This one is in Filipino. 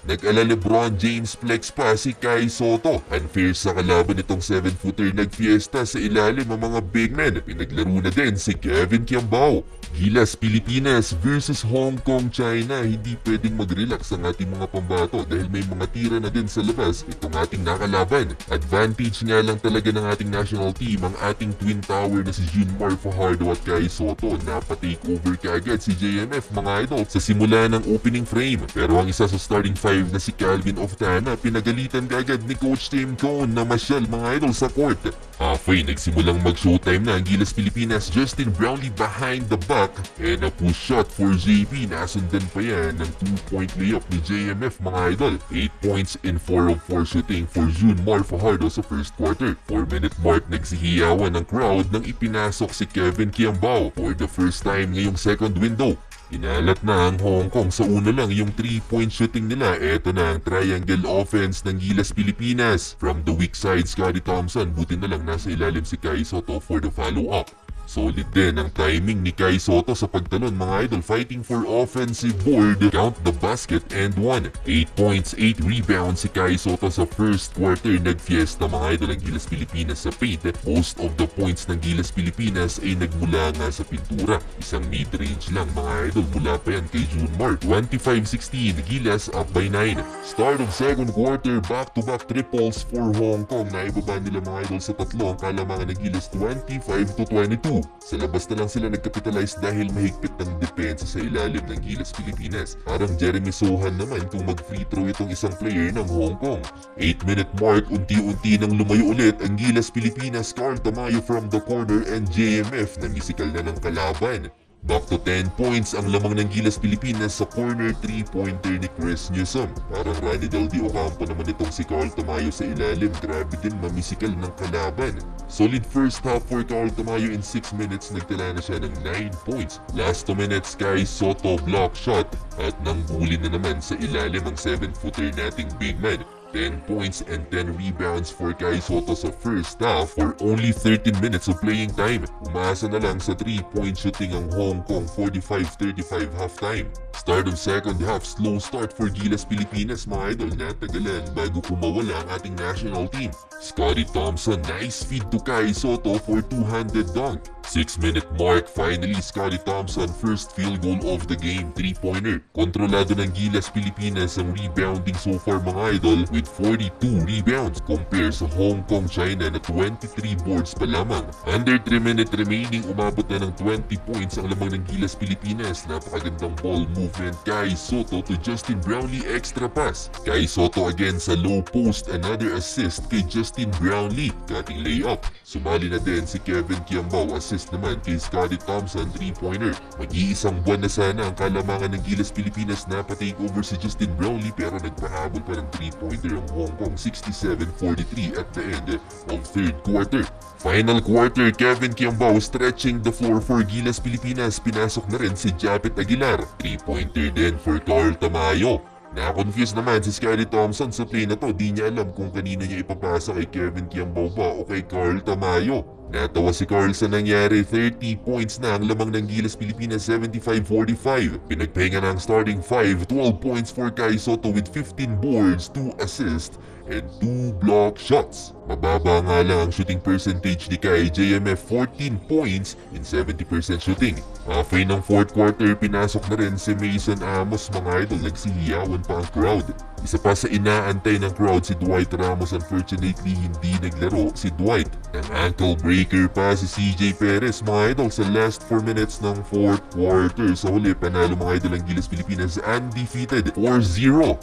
Nag-ala LeBron James flex pa si Kai Soto. Unfair sa kalaban nitong 7-footer nagfiesta sa ilalim ang mga big men. Pinaglaro na din si Kevin Kiambao. Gilas Pilipinas versus Hong Kong, China. Hindi pwedeng mag-relax ang ating mga pambato dahil may mga tira na din sa labas itong ating nakalaban. Advantage nga lang talaga ng ating national team ang ating twin tower na si Junmar Fajardo at Kai Soto. Napatake over kaagad si JMF mga idol sa simula ng opening frame. Pero ang isa sa starting five na si Calvin Oftana pinagalitan kaagad ni Coach Tim Cone na masyal mga idol sa court. Halfway nagsimulang mag-showtime na ang Gilas Pilipinas. Justin Brownlee behind the back and a push shot for JP. Nasundan pa yan ng 2-point layup ni JMF mga idol. 8 points in 4 of 4 shooting for Junmar Fajardo sa first quarter. 4-minute mark nagsihiyawan ng crowd nang ipinasok si Kevin Kiambao for the first time ngayong second window. Inalat na ang Hong Kong sa una lang yung 3-point shooting nila. Eto na ang triangle offense ng Gilas Pilipinas. From the weak side, Scottie Thompson. Buti na lang nasa ilalim si Kai Soto for the follow-up. Solid din ang timing ni Kai Soto sa pagtalon mga idol, fighting for offensive board. Count the basket and one. 8 points, 8 rebounds si Kai Soto sa first quarter. Nagfiesta mga idol ang Gilas Pilipinas sa paint. Most of the points ng Gilas Pilipinas ay nagmula nga sa pintura. Isang mid-range lang mga idol, mula pa yan kay Junmar. 25-16, Gilas up by 9. Start of second quarter, back-to-back triples for Hong Kong. Naibaba nila mga idol sa tatlo ang kalamangan ng Gilas 25-22. Sa labas na lang sila nagkapitalize dahil mahigpit ng depensa sa ilalim ng Gilas Pilipinas. Parang Jeremy Sohan naman kung mag-free throw itong isang player ng Hong Kong. 8-minute mark, unti-unti nang lumayo ulit ang Gilas Pilipinas. Carl Tamayo from the corner and JMF na misikal na ng kalaban. Back to 10 points ang lamang ng Gilas Pilipinas sa corner 3-pointer ni Chris Newsom. Parang Rani Del Di Ocampo naman itong si Carl Tamayo sa ilalim. Grabe din mamisikal ng kalaban. Solid first half for Carl Tamayo. In 6 minutes nagtala na siya ng 9 points. Last 2 minutes Kai Soto block shot at nanghuli na naman sa ilalim ang 7-footer nating big man. 10 points and 10 rebounds for Kai Soto sa first half for only 13 minutes of playing time. Umasa na lang sa 3-point shooting ang Hong Kong. 45-35 halftime. Start of second half, slow start for Gilas Pilipinas mga idol. Natagalan bago kumawala ang ating national team. Scottie Thompson, nice feed to Kai Soto for two-handed dunk. 6-minute mark, finally Scottie Thompson first field goal of the game, 3-pointer. Kontrolado ng Gilas Pilipinas ang rebounding so far mga idol with 42 rebounds compare sa Hong Kong, China na 23 boards pa lamang. Under 3 minutes remaining, umabot na ng 20 points ang lamang ng Gilas Pilipinas. Napakagandang ball movement, Kai Soto to Justin Brownlee, extra pass. Kai Soto again sa low post, another assist kay Justin Brownlee, cutting layup. Sumali na din si Kevin Kiambao, assist naman kay Scottie Thompson, 3-pointer. Mag-iisang buwan na sana ang kalamangan ng Gilas Pilipinas na pa-take over si Justin Brownlee pero nagpahabol pa ng 3-pointer ang Hong Kong. 67-43 at the end of third quarter. Final quarter, Kevin Kiambao stretching the floor for Gilas Pilipinas. Pinasok na rin si Japet Aguilar. 3-pointer din for Carl Tamayo. Na-confuse naman si Scottie Thompson sa play na to. Di niya alam kung kanina niya ipapasa, kay Kevin Kiambao ba o kay Carl Tamayo. Natawa si Carl sa nangyari. 30 points na ang lamang ng Gilas Pilipinas, 75-45. Pinagpahinga na ang starting 5. 12 points for Kai Soto with 15 boards, 2 assists, and 2 block shots. Mababa nga lang ang shooting percentage ni Kai. JMF 14 points in 70% shooting. Halfway ng fourth quarter, pinasok na rin si Mason Amos mga idol. Nagsihiyawan pa ang crowd. Isa pa sa inaantay ng crowd si Dwight Ramos. Unfortunately, hindi naglaro si Dwight. Ang ankle breaker pa si CJ Perez mga idol sa last 4 minutes ng fourth quarter. Sa huli, panalo mga idol ang Gilas Pilipinas undefeated 4-0